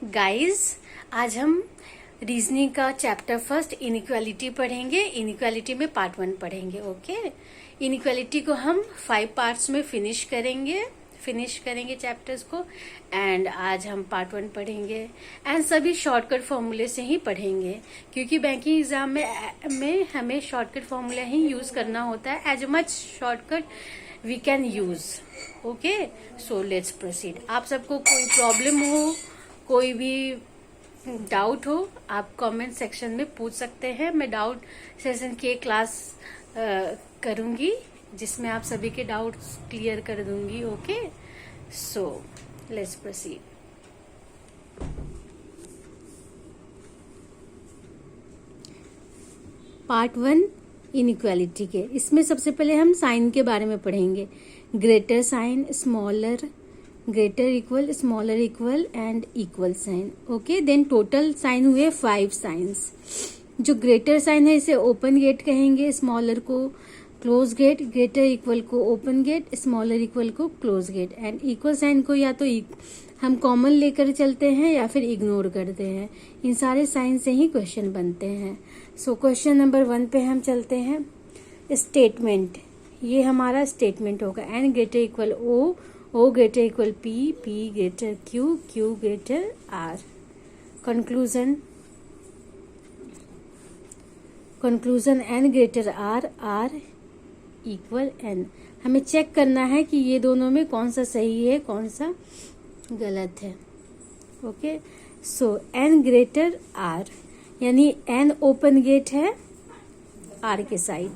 Guys, आज हम reasoning का चैप्टर फर्स्ट इनइक्वालिटी पढ़ेंगे। इनइक्वालिटी में पार्ट 1 पढ़ेंगे। ओके, इनइक्वालिटी को हम 5 पार्ट्स में फिनिश करेंगे चैप्टर्स को। एंड आज हम पार्ट 1 पढ़ेंगे एंड सभी शॉर्टकट फॉर्मूले से ही पढ़ेंगे, क्योंकि बैंकिंग एग्जाम में हमें शॉर्टकट फॉर्मूला ही यूज करना होता है। As much shortcut we can use. Okay, so let's proceed. आप सबको कोई प्रॉब्लम हो, कोई भी डाउट हो, आप कमेंट सेक्शन में पूछ सकते हैं। मैं डाउट सेशन की क्लास करूंगी जिसमें आप सभी के डाउट्स क्लियर कर दूंगी। Okay, so let's proceed. Part 1 inequality के, इसमें सबसे पहले हम साइन के बारे में पढ़ेंगे। Greater sign, smaller, greater equal, smaller equal and equal sign. Okay, then total sign हुए 5 साइंस। जो ग्रेटर साइन है इसे ओपन गेट कहेंगे, स्मॉलर को क्लोज गेट, ग्रेटर इक्वल को ओपन गेट, स्मॉलर इक्वल को close gate. And equal sign को या तो हम कॉमन लेकर चलते हैं या फिर इग्नोर करते हैं। इन सारे साइन से ही क्वेश्चन बनते हैं। सो क्वेश्चन नंबर 1 पे हम चलते हैं। स्टेटमेंट, ये हमारा स्टेटमेंट होगा। N greater equal O, O greater equal P, P greater Q, Q greater R. Conclusion N greater R, R equal N. हमें चेक करना है कि ये दोनों में कौन सा सही है, कौन सा गलत है। ओके, सो N greater R, यानी N ओपन गेट है R के साइड,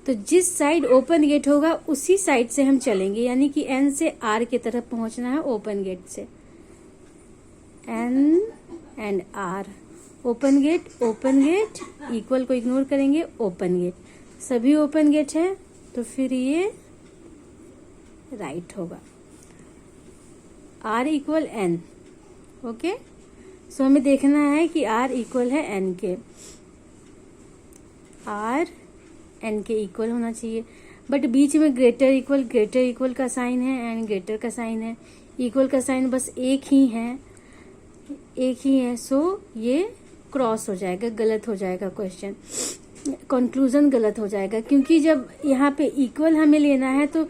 तो जिस साइड ओपन गेट होगा उसी साइड से हम चलेंगे, यानी कि एन से आर की तरफ पहुंचना है ओपन गेट से। N and R, open gate equal को इग्नोर करेंगे, ओपन गेट, सभी ओपन गेट है तो फिर ये राइट होगा। R equal N. Okay, so हमें देखना है कि आर इक्वल है एन के, आर एन के इक्वल होना चाहिए। बट बीच में ग्रेटर इक्वल का साइन है एंड ग्रेटर का साइन है, इक्वल का साइन बस एक ही है। सो ये क्रॉस हो जाएगा, गलत हो जाएगा क्वेश्चन, कंक्लूजन गलत हो जाएगा। क्योंकि जब यहाँ पे इक्वल हमें लेना है तो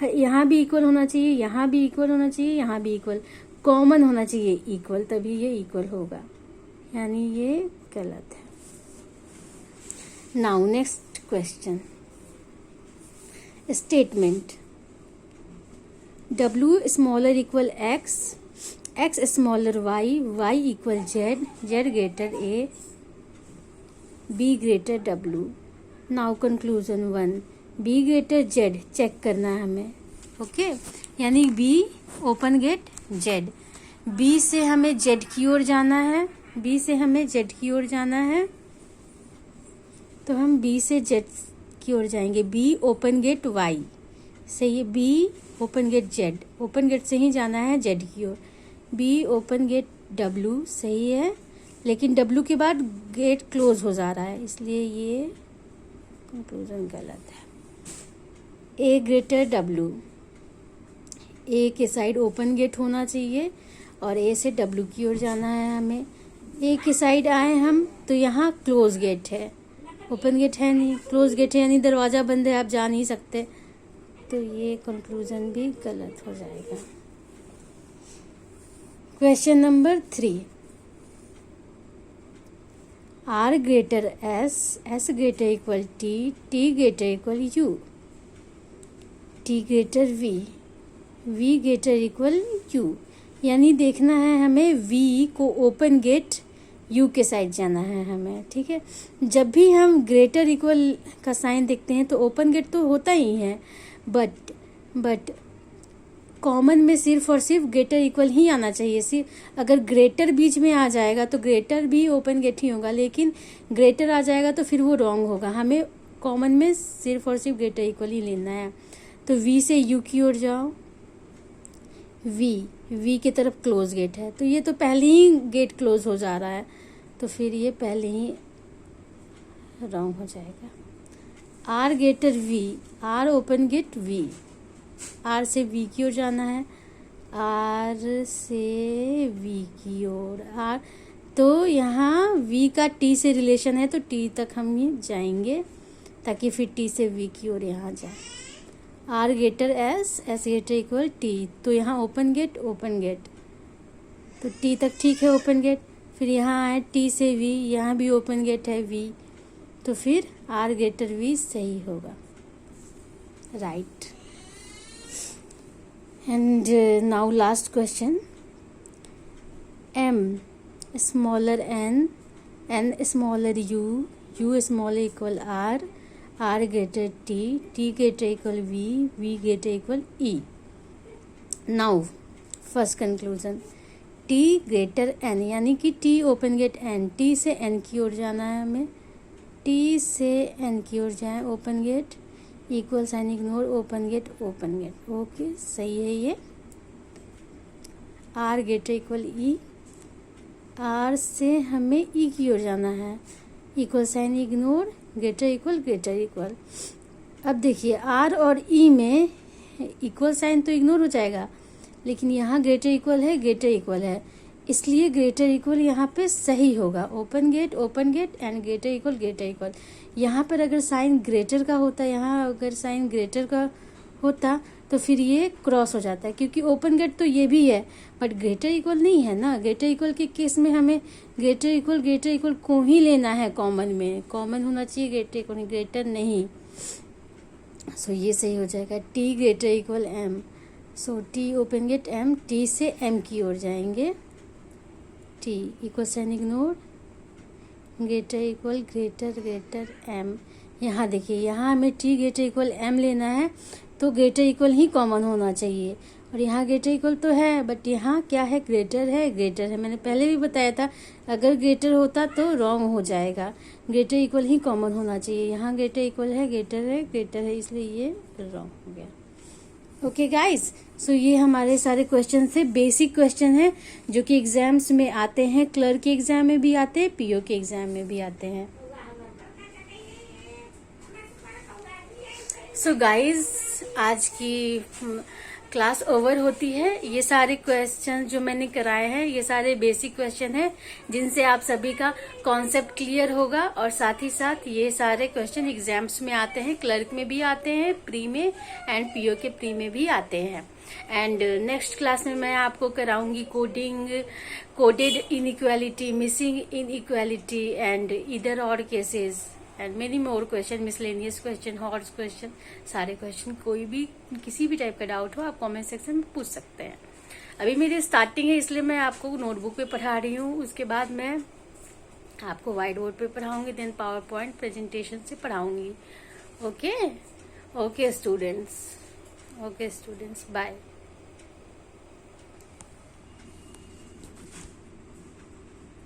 यहाँ भी इक्वल होना चाहिए, यहाँ भी इक्वल होना चाहिए, यहाँ भी इक्वल, कॉमन होना चाहिए इक्वल, तभी ये इक्वल होगा, यानी ये गलत है। Now next question. Statement, W smaller equal X, X smaller Y, Y equal Z, Z greater A, B greater W. Now conclusion 1, B greater Z check करना है हमें। ओके, यानी B open gate Z, B से हमें Z की ओर जाना है, तो हम B से Z की ओर जाएंगे। B ओपन गेट Y, सही है। B open gate Z, open gate से ही जाना है Z की ओर। B ओपन गेट W, सही है, लेकिन W के बाद गेट क्लोज हो जा रहा है, इसलिए ये कंक्लूजन गलत है। A ग्रेटर W, A के साइड ओपन गेट होना चाहिए और A से W की ओर जाना है हमें। A के साइड आए हम तो यहाँ क्लोज गेट है, ओपन गेट है नहीं, क्लोज गेट है, यानी दरवाजा बंद है, आप जा नहीं सकते, तो ये कंक्लूजन भी गलत हो जाएगा। Question number 3, R greater S, S greater equal T, T greater equal U, T greater V, V greater equal U, यानी देखना है हमें V को ओपन गेट U के साइड जाना है हमें। ठीक है, जब भी हम ग्रेटर इक्वल का साइन देखते हैं तो ओपन गेट तो होता ही है, बट कॉमन में सिर्फ और सिर्फ ग्रेटर इक्वल ही आना चाहिए। सिर्फ अगर ग्रेटर बीच में आ जाएगा तो ग्रेटर भी ओपन गेट ही होगा, लेकिन ग्रेटर आ जाएगा तो फिर वो रॉन्ग होगा। हमें कॉमन में सिर्फ और सिर्फ ग्रेटर इक्वल ही लेना है। तो V से U की ओर जाओ, V की तरफ क्लोज गेट है, तो ये तो पहले ही गेट क्लोज हो जा रहा है, तो फिर ये पहले ही रॉन्ग हो जाएगा। R greater V, R open gate V, R से V की ओर जाना है, आर से वी की ओर। आर तो यहाँ वी का टी से रिलेशन है तो टी तक हम ये जाएंगे ताकि फिर टी से वी की ओर यहाँ जाए। R greater S, S greater equal T, तो यहाँ ओपन गेट तो टी तक ठीक है ओपन गेट। फिर यहाँ आए टी से वी, यहाँ भी ओपन गेट है वी, तो फिर आर ग्रेटर वी सही होगा, right. And now last question, M smaller N smaller U smaller equal R greater T greater equal V greater equal E. Now first conclusion, T greater N यानी कि T open gate N, T से N की ओर जाना है हमें, T से N की ओर जाए, open gate equal sign ignore open gate okay सही है ये। R greater equal E, R से हमें ई की ओर जाना है, equal sign ignore greater equal. अब देखिए आर और ई में इक्वल साइन तो इग्नोर हो जाएगा, लेकिन यहाँ ग्रेटर इक्वल है, इसलिए ग्रेटर इक्वल यहाँ पे सही होगा, open gate and greater equal. यहाँ पर अगर साइन ग्रेटर का होता, यहाँ अगर साइन ग्रेटर का होता तो फिर ये क्रॉस हो जाता है, क्योंकि ओपन गेट तो ये भी है बट ग्रेटर इक्वल नहीं है ना। ग्रेटर इक्वल के केस में हमें ग्रेटर इक्वल को ही लेना है, कॉमन होना चाहिए ग्रेटर नहीं। सो ये सही हो जाएगा, t greater equal m, so t open gate m, t से एम की ओर जाएंगे, t equal sign ignore greater m. यहाँ देखिए यहाँ हमें टी ग्रेटर इक्वल एम लेना है तो ग्रेटर इक्वल ही कॉमन होना चाहिए, और यहाँ ग्रेटर इक्वल तो है बट यहाँ क्या है, ग्रेटर है। मैंने पहले भी बताया था अगर ग्रेटर होता तो रॉन्ग हो जाएगा, ग्रेटर इक्वल ही कॉमन होना चाहिए। यहाँ ग्रेटर इक्वल है, ग्रेटर है इसलिए ये रॉन्ग हो गया। ओके गाइस, सो ये हमारे सारे क्वेश्चन थे, बेसिक क्वेश्चन है जो कि एग्जाम्स में आते हैं, क्लर्क के एग्जाम में भी आते हैं, पीओ के एग्जाम में भी आते हैं। सो गाइस आज की क्लास ओवर होती है। ये सारे क्वेश्चन जो मैंने कराए हैं ये सारे बेसिक क्वेश्चन हैं जिनसे आप सभी का कॉन्सेप्ट क्लियर होगा, और साथ ही साथ ये सारे क्वेश्चन एग्जाम्स में आते हैं, क्लर्क में भी आते हैं, प्री में एंड पीओ के प्री में भी आते हैं। एंड नेक्स्ट क्लास में मैं आपको कराऊंगी coded inequality, missing inequality and इधर और cases and many more question, miscellaneous question, horse question, सारे क्वेश्चन। कोई भी किसी भी टाइप का डाउट हो आप कमेंट सेक्शन में पूछ सकते हैं। अभी मेरी स्टार्टिंग है इसलिए मैं आपको नोटबुक पे पढ़ा रही हूँ, उसके बाद मैं आपको व्हाइट बोर्ड पे पढ़ाऊंगी, देन पावर पॉइंट प्रेजेंटेशन से पढ़ाऊंगी। Okay students, bye.